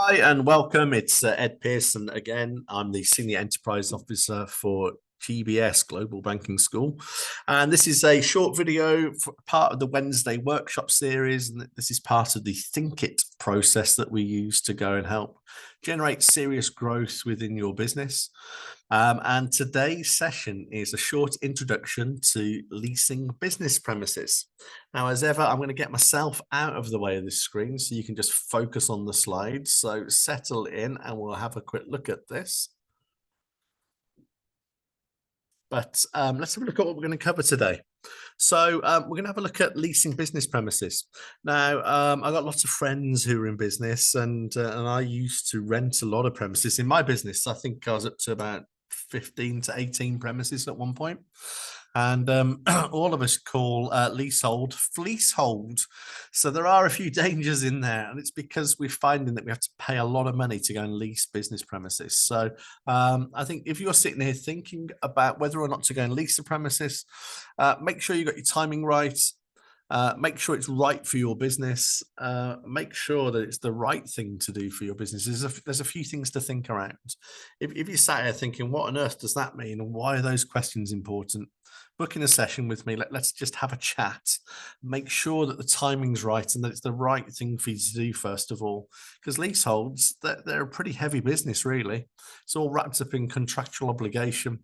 Hi and welcome. It's Ed Pearson again. I'm the Senior Enterprise Officer for GBS Global Banking School. And this is a short video for part of the Wednesday workshop series. And this is part of the Think It process that we use to go and help generate serious growth within your business. And today's session is a short introduction to leasing business premises. Now, as ever, I'm going to get myself out of the way of this screen so you can just focus on the slides. So settle in and we'll have a quick look at this. But let's have a look at what we're going to cover today. So we're going to have a look at leasing business premises. Now, I've got lots of friends who are in business and I used to rent a lot of premises in my business. I think I was up to about 15 to 18 premises at one point. And all of us call leasehold fleece-hold. So there are a few dangers in there. And it's because we're finding that we have to pay a lot of money to go and lease business premises. So I think if you're sitting here thinking about whether or not to go and lease a premises, make sure you got your timing right. Make sure it's right for your business. Make sure that it's the right thing to do for your business. There's a few things to think around. If you sat here thinking, what on earth does that mean? And why are those questions important? Booking a session with me, let's just have a chat. Make sure that the timing's right and that it's the right thing for you to do, first of all. Because leaseholds, they're a pretty heavy business, really. It's all wrapped up in contractual obligation.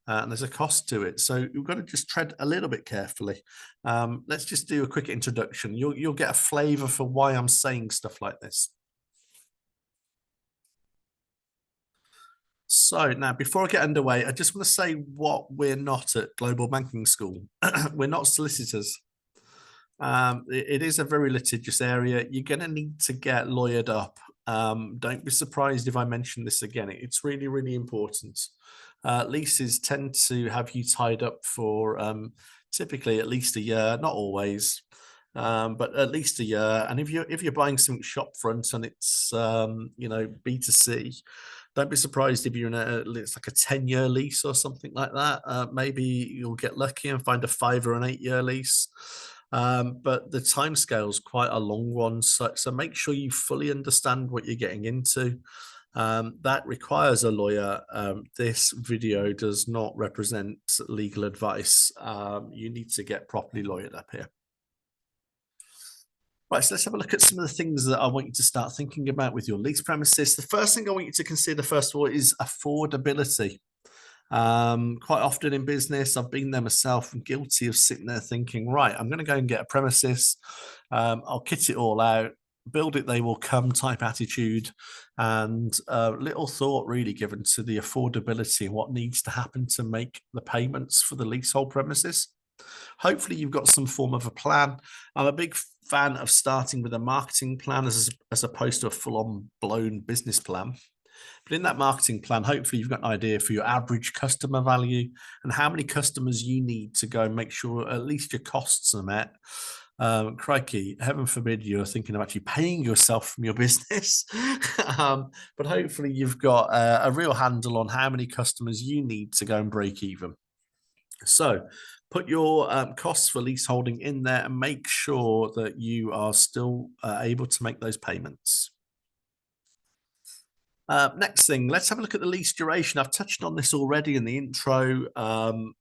And there's a cost to it. So you've got to just tread a little bit carefully. Let's just do a quick introduction. You'll get a flavor for why I'm saying stuff like this. So now, before I get underway, I just want to say what we're not at Global Banking School. We're not solicitors. It is a very litigious area. You're going to need to get lawyered up. Don't be surprised if I mention this again. It's really, really important. Leases tend to have you tied up for typically at least a year, not always, but at least a year. And if you're buying something shop front and it's B2C, don't be surprised if you're in it's like a 10-year lease or something like that. Maybe you'll get lucky and find a 5 or an 8-year lease. But the timescale is quite a long one. So make sure you fully understand what you're getting into. That requires a lawyer. This video does not represent legal advice. You need to get properly lawyered up here. Right, so let's have a look at some of the things that I want you to start thinking about with your lease premises. The first thing I want you to consider, first of all, is affordability. Quite often in business, I've been there myself and guilty of sitting there thinking, right, I'm going to go and get a premises. I'll kit it all out, build it, they will come type attitude, and little thought really given to the affordability and what needs to happen to make the payments for the leasehold premises. Hopefully you've got some form of a plan. I'm a big fan of starting with a marketing plan as opposed to a full-on blown business plan. But in that marketing plan, hopefully you've got an idea for your average customer value and how many customers you need to go and make sure at least your costs are met. Crikey, heaven forbid you're thinking of actually paying yourself from your business. But hopefully you've got a real handle on how many customers you need to go and break even. So put your costs for leaseholding in there and make sure that you are still able to make those payments. Next thing, let's have a look at the lease duration. I've touched on this already in the intro.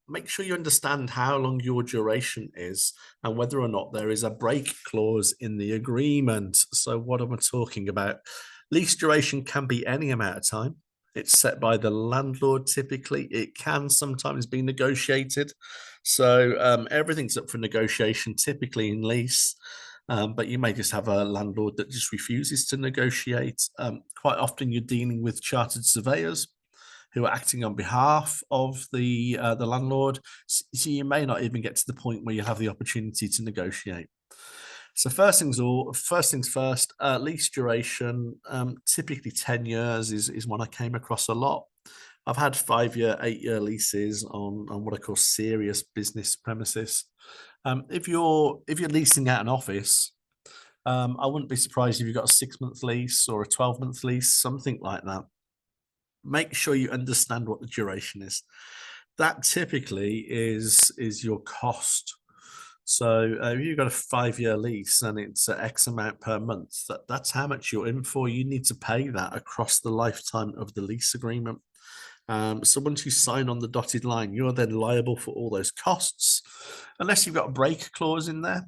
Make sure you understand how long your duration is and whether or not there is a break clause in the agreement. So what am I talking about? Lease duration can be any amount of time. It's set by the landlord typically. It can sometimes be negotiated. So everything's up for negotiation typically in lease. But you may just have a landlord that just refuses to negotiate. Quite often you're dealing with chartered surveyors who are acting on behalf of the landlord. So you may not even get to the point where you have the opportunity to negotiate. So first things first, lease duration, typically 10 years is one I came across a lot. I've had 5-year, 8-year leases on what I call serious business premises. If you're leasing out an office, I wouldn't be surprised if you've got a 6-month lease or a 12-month lease, something like that. Make sure you understand what the duration is. That typically is your cost. So if you've got a 5-year lease and it's X amount per month, that's how much you're in for. You need to pay that across the lifetime of the lease agreement. So once you sign on the dotted line, you're then liable for all those costs, unless you've got a break clause in there.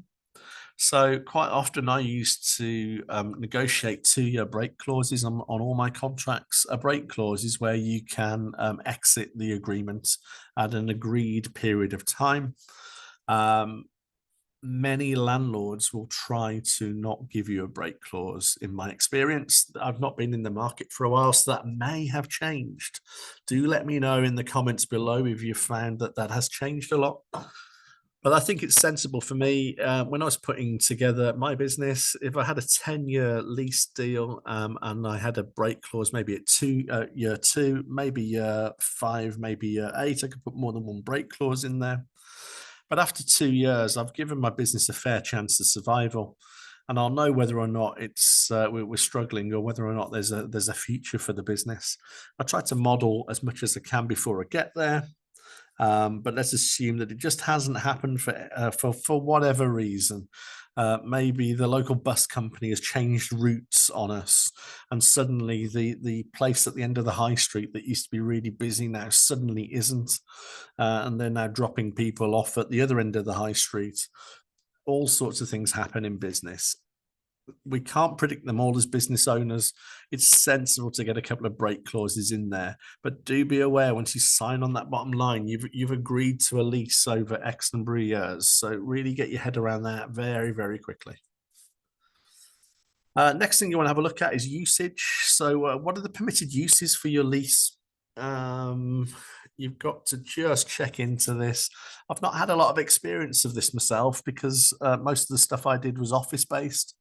So quite often I used to negotiate 2-year break clauses on all my contracts. A break clause is where you can exit the agreement at an agreed period of time. Um, Many landlords will try to not give you a break clause. In my experience, I've not been in the market for a while, so that may have changed. Do let me know in the comments below if you found that that has changed a lot. But I think it's sensible for me when I was putting together my business. If I had a 10-year lease deal and I had a break clause, maybe at year two, maybe year five, maybe year eight, I could put more than one break clause in there. But after 2 years, I've given my business a fair chance of survival, and I'll know whether or not we're struggling or whether or not there's a future for the business. I try to model as much as I can before I get there, but let's assume that it just hasn't happened for whatever reason. Maybe the local bus company has changed routes on us, and suddenly the place at the end of the high street that used to be really busy now suddenly isn't, and they're now dropping people off at the other end of the high street. All sorts of things happen in business. We can't predict them all as business owners. It's sensible to get a couple of break clauses in there, but do be aware once you sign on that bottom line, you've agreed to a lease over X number of years. So really get your head around that very, very quickly. Next thing you want to have a look at is usage. So what are the permitted uses for your lease? You've got to just check into this. I've not had a lot of experience of this myself because most of the stuff I did was office based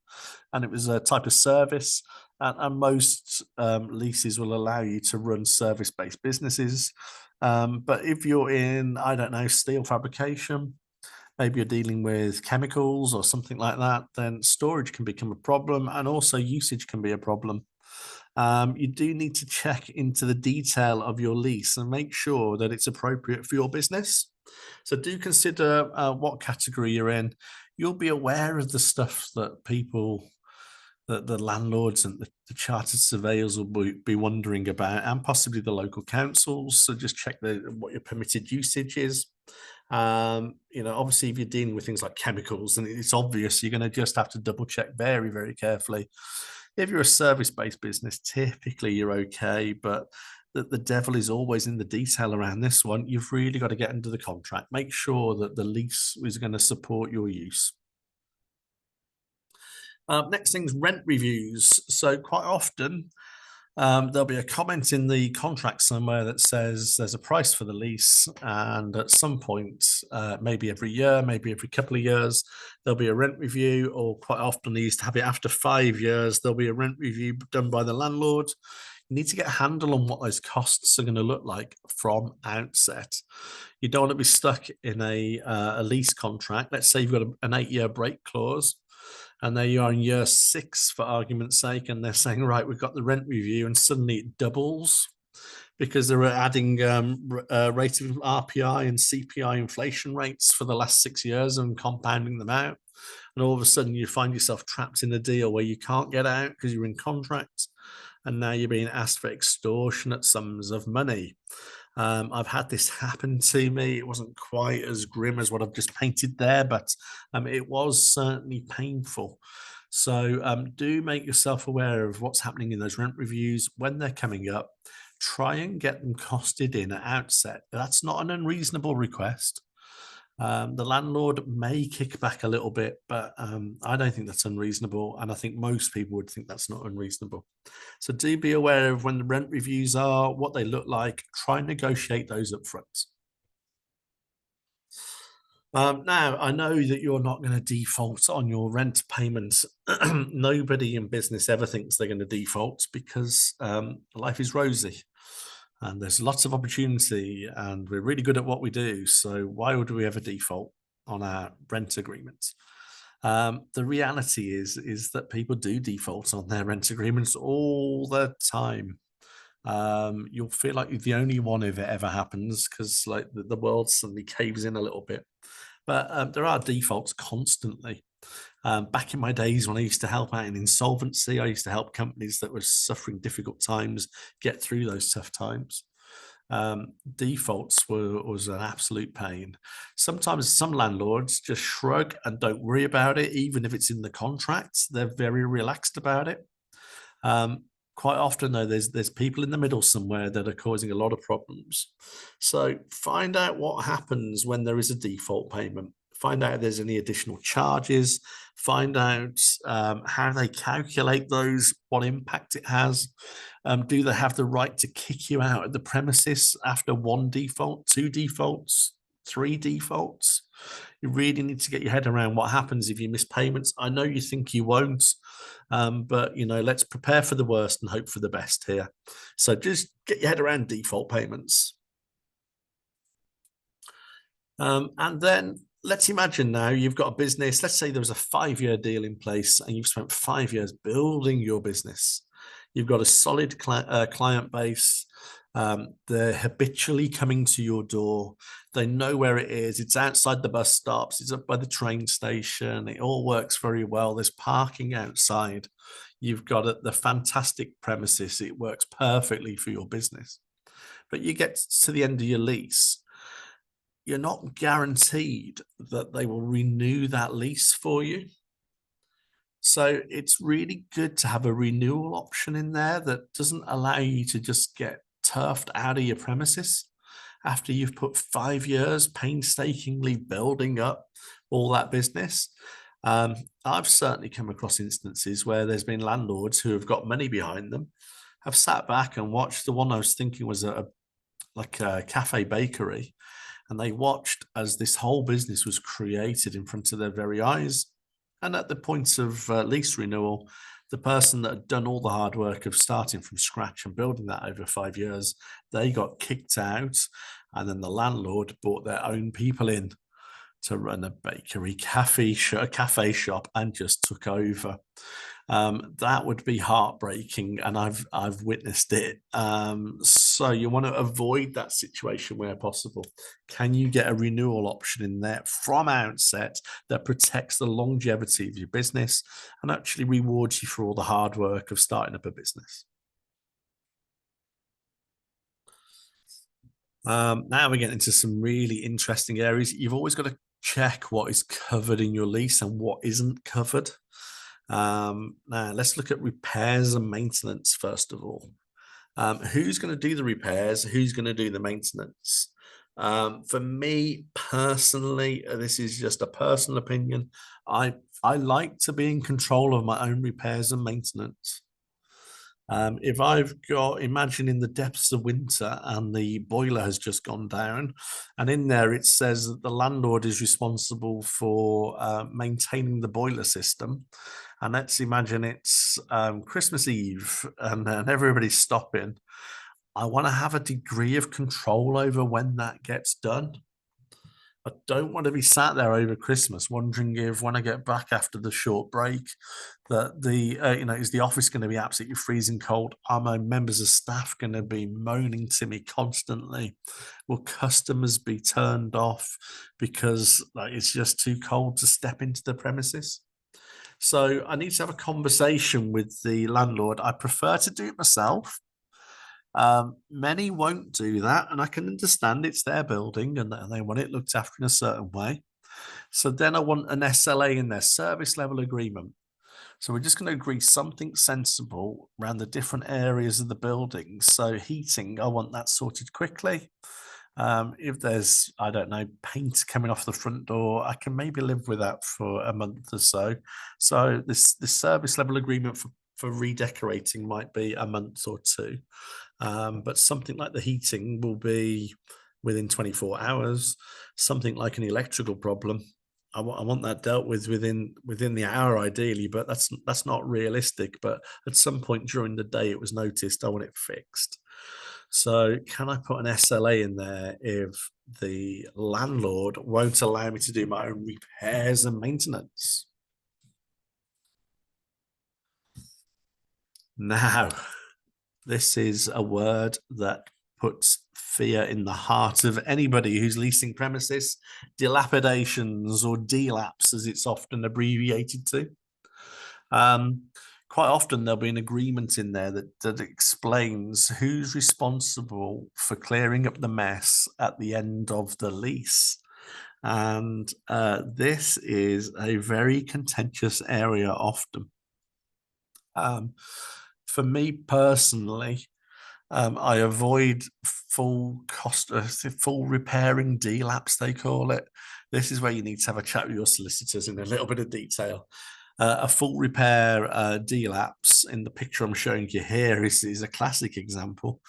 and it was a type of service. And most leases will allow you to run service based businesses. But if you're in, I don't know, steel fabrication, maybe you're dealing with chemicals or something like that, then storage can become a problem and also usage can be a problem. You do need to check into the detail of your lease and make sure that it's appropriate for your business. So do consider what category you're in. You'll be aware of the stuff that the landlords and the chartered surveyors will be wondering about, and possibly the local councils. So just check what your permitted usage is. Obviously, if you're dealing with things like chemicals, and it's obvious, you're going to just have to double check very, very carefully. If you're a service-based business, typically you're okay, but the devil is always in the detail around this one. You've really got to get into the contract. Make sure that the lease is going to support your use. Next thing's rent reviews. So quite often there'll be a comment in the contract somewhere that says there's a price for the lease, and at some point, maybe every year, maybe every couple of years, there'll be a rent review, or quite often they used to have it after 5 years, there'll be a rent review done by the landlord. You need to get a handle on what those costs are going to look like from outset. You don't want to be stuck in a lease contract. Let's say you've got an 8-year break clause, and there you are in year 6, for argument's sake, and they're saying, right, we've got the rent review, and suddenly it doubles because they're adding rate of RPI and CPI inflation rates for the last 6 years and compounding them out. And all of a sudden you find yourself trapped in a deal where you can't get out because you're in contract, and now you're being asked for extortionate sums of money. I've had this happen to me. It wasn't quite as grim as what I've just painted there, but it was certainly painful. So do make yourself aware of what's happening in those rent reviews when they're coming up. Try and get them costed in at outset. That's not an unreasonable request. The landlord may kick back a little bit, but I don't think that's unreasonable. And I think most people would think that's not unreasonable. So do be aware of when the rent reviews are, what they look like. Try and negotiate those up front. Now, I know that you're not going to default on your rent payments. Nobody in business ever thinks they're going to default because life is rosy and there's lots of opportunity and we're really good at what we do. So why would we ever default on our rent agreements? The reality is that people do default on their rent agreements all the time. You'll feel like you're the only one if it ever happens because like the world suddenly caves in a little bit. But there are defaults constantly. Back in my days when I used to help out in insolvency, I used to help companies that were suffering difficult times get through those tough times. Defaults was an absolute pain. Sometimes some landlords just shrug and don't worry about it, even if it's in the contracts. They're very relaxed about it. Um, Quite often, though, there's people in the middle somewhere that are causing a lot of problems. So find out what happens when there is a default payment. Find out if there's any additional charges. Find out how they calculate those, what impact it has. Do they have the right to kick you out of the premises after one default, two defaults, three defaults? You really need to get your head around what happens if you miss payments. I know you think you won't, but let's prepare for the worst and hope for the best here. So just get your head around default payments. And then let's imagine now you've got a business. Let's say there was a 5-year deal in place and you've spent 5 years building your business. You've got a solid client base. They're habitually coming to your door. They know where it is. It's outside the bus stops. It's up by the train station. It all works very well. There's parking outside. You've got the fantastic premises. It works perfectly for your business. But you get to the end of your lease, you're not guaranteed that they will renew that lease for you. So it's really good to have a renewal option in there that doesn't allow you to just get turfed out of your premises after you've put 5 years painstakingly building up all that business. I've certainly come across instances where there's been landlords who have got money behind them, have sat back and watched the one I was thinking was like a cafe bakery, and they watched as this whole business was created in front of their very eyes. And at the point of lease renewal, the person that had done all the hard work of starting from scratch and building that over 5 years, they got kicked out. And then the landlord brought their own people in to run a bakery, cafe shop, and just took over. That would be heartbreaking, and I've witnessed it. So you want to avoid that situation where possible. Can you get a renewal option in there from outset that protects the longevity of your business and actually rewards you for all the hard work of starting up a business? Now we're getting into some really interesting areas. You've always got to check what is covered in your lease and what isn't covered. Now let's look at repairs and maintenance first of all. Who's going to do the repairs? Who's going to do the maintenance? For me personally, this is just a personal opinion. I like to be in control of my own repairs and maintenance. If I've got, imagine in the depths of winter and the boiler has just gone down, and in there it says that the landlord is responsible for maintaining the boiler system. And let's imagine it's Christmas Eve and everybody's stopping. I want to have a degree of control over when that gets done. I don't want to be sat there over Christmas wondering if when I get back after the short break that is the office going to be absolutely freezing cold? Are my members of staff going to be moaning to me constantly? Will customers be turned off because it's just too cold to step into the premises? So I need to have a conversation with the landlord. I prefer to do it myself. Many won't do that, and I can understand it's their building and they want it looked after in a certain way. So then I want an SLA in their service level agreement. So we're just going to agree something sensible around the different areas of the building. So heating, I want that sorted quickly. If there's, I don't know, paint coming off the front door, I can maybe live with that for a month or so. So this service level agreement for redecorating might be a month or two. But something like the heating will be within 24 hours. Something like an electrical problem, I want that dealt with within the hour ideally, but that's not realistic. But at some point during the day, it was noticed. I want it fixed. So can I put an SLA in there if the landlord won't allow me to do my own repairs and maintenance? Now, this is a word that puts fear in the heart of anybody who's leasing premises: dilapidations, or DLAPs, as it's often abbreviated to. Um, Quite often there'll be an agreement in there that explains who's responsible for clearing up the mess at the end of the lease. And this is a very contentious area often. Um, for me personally, I avoid full repairing DLAPs, they call it. This is where you need to have a chat with your solicitors in a little bit of detail. A full repair DLAPs, in the picture I'm showing you here, is a classic example.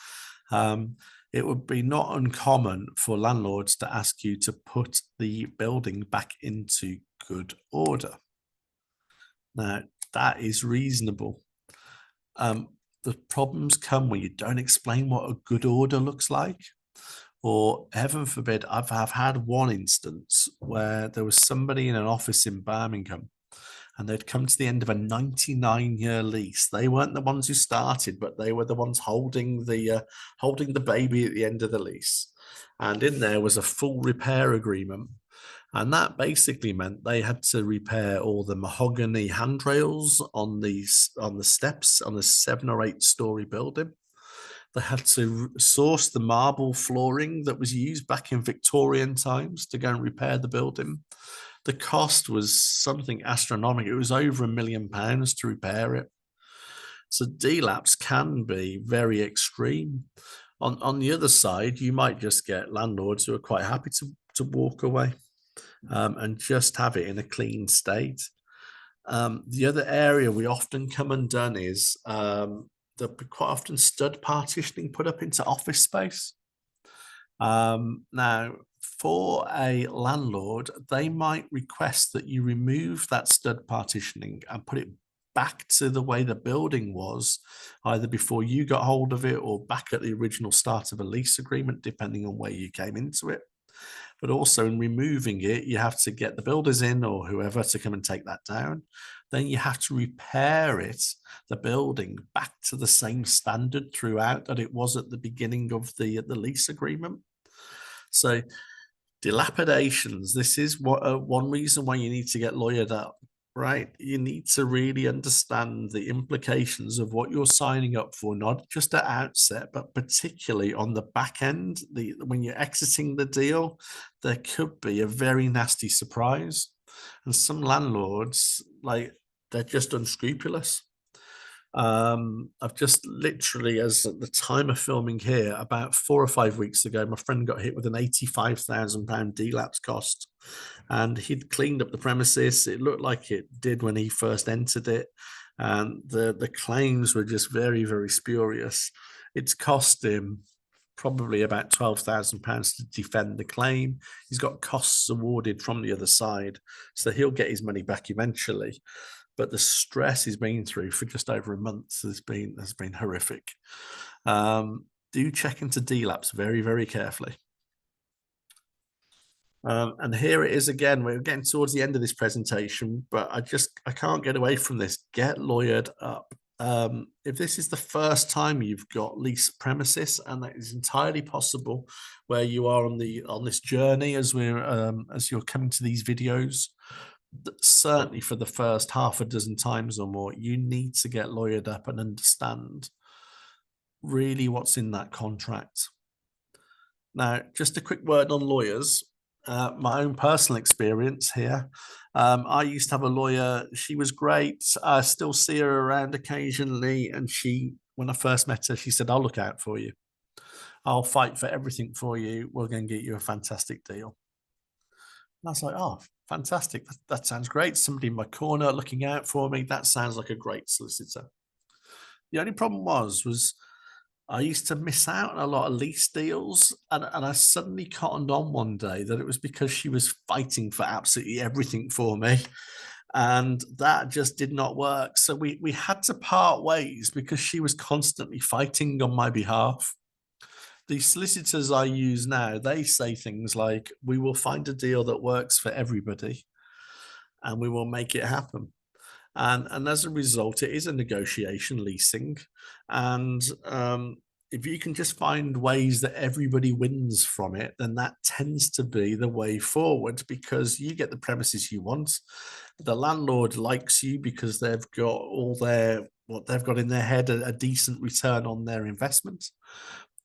It would be not uncommon for landlords to ask you to put the building back into good order. Now, that is reasonable. The problems come when you don't explain what a good order looks like. Or heaven forbid, I've had one instance where there was somebody in an office in Birmingham, and they'd come to the end of a 99-year lease. They weren't the ones who started, but they were the ones holding the baby at the end of the lease. And in there was a full repair agreement. And that basically meant they had to repair all the mahogany handrails on the steps on the 7 or 8 story building. They had to source the marble flooring that was used back in Victorian times to go and repair the building. The cost was something astronomical. It was over £1 million to repair it. So DLAPs can be very extreme. On the other side, you might just get landlords who are quite happy to walk away and just have it in a clean state. The other area we often come undone is there'll be quite often stud partitioning put up into office space. Now, for a landlord, they might request that you remove that stud partitioning and put it back to the way the building was, either before you got hold of it or back at the original start of a lease agreement, depending on where you came into it. But also in removing it, you have to get the builders in or whoever to come and take that down. Then you have to repair it, the building, back to the same standard throughout that it was at the beginning of the lease agreement. So dilapidations, this is one reason why you need to get lawyered up, right? You need to really understand the implications of what you're signing up for, not just at outset, but particularly on the back end. When you're exiting the deal, there could be a very nasty surprise. And some landlords, they're just unscrupulous. I've just literally, as at the time of filming here, about 4 or 5 weeks ago, my friend got hit with an £85,000 DLAPs cost, and he'd cleaned up the premises. It looked like it did when he first entered it, and the claims were just very, very spurious. It's cost him probably about £12,000 to defend the claim. He's got costs awarded from the other side, so he'll get his money back eventually. But the stress he's been through for just over a month has been horrific. Do check into DLAPs very, very carefully. And here it is again. We're getting towards the end of this presentation, but I can't get away from this. Get lawyered up. If this is the first time you've got lease premises, and that is entirely possible where you are on this journey as you're coming to these videos, certainly for the first half a dozen times or more, you need to get lawyered up and understand really what's in that contract. Now, just a quick word on lawyers. My own personal experience here. I used to have a lawyer. She was great. I still see her around occasionally. And when I first met her, she said, "I'll look out for you. I'll fight for everything for you. We're going to get you a fantastic deal." And I was like, "Oh, fantastic. That sounds great. Somebody in my corner looking out for me. That sounds like a great solicitor." The only problem was I used to miss out on a lot of lease deals, and I suddenly cottoned on one day that it was because she was fighting for absolutely everything for me, and that just did not work. So we had to part ways because she was constantly fighting on my behalf. The solicitors I use now, they say things like, "We will find a deal that works for everybody, and we will make it happen." And as a result, it is a negotiation leasing, and if you can just find ways that everybody wins from it, then that tends to be the way forward, because you get the premises you want. The landlord likes you because they've got all their what they've got in their head, a decent return on their investment.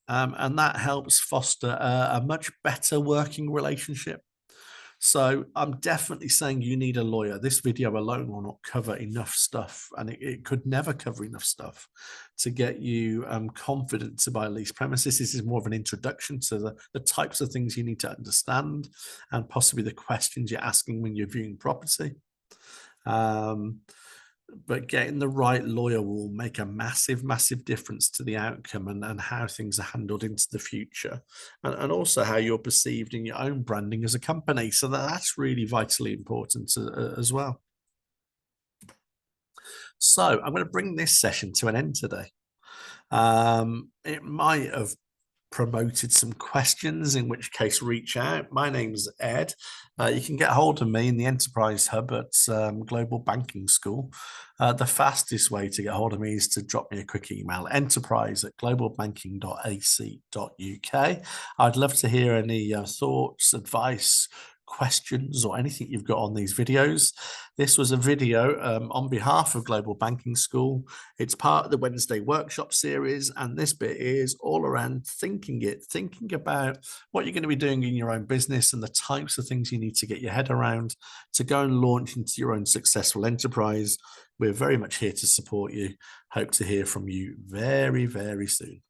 And that helps foster a much better working relationship. So I'm definitely saying you need a lawyer. This video alone will not cover enough stuff, and it could never cover enough stuff to get you confident to buy lease premises. This is more of an introduction to the types of things you need to understand, and possibly the questions you're asking when you're viewing property. But getting the right lawyer will make a massive, massive difference to the outcome, and how things are handled into the future, and also how you're perceived in your own branding as a company. So that's really vitally important as well. So I'm going to bring this session to an end today. It might have promoted some questions, in which case reach out. My name's Ed. You can get hold of me in the Enterprise Hub at Global Banking School. The fastest way to get hold of me is to drop me a quick email, enterprise@globalbanking.ac.uk. I'd love to hear any thoughts, advice, questions, or anything you've got on these videos. This was a video on behalf of Global Banking School. It's part of the Wednesday workshop series, and this bit is all around thinking about what you're going to be doing in your own business and the types of things you need to get your head around to go and launch into your own successful enterprise. We're very much here to support you. Hope to hear from you very, very soon.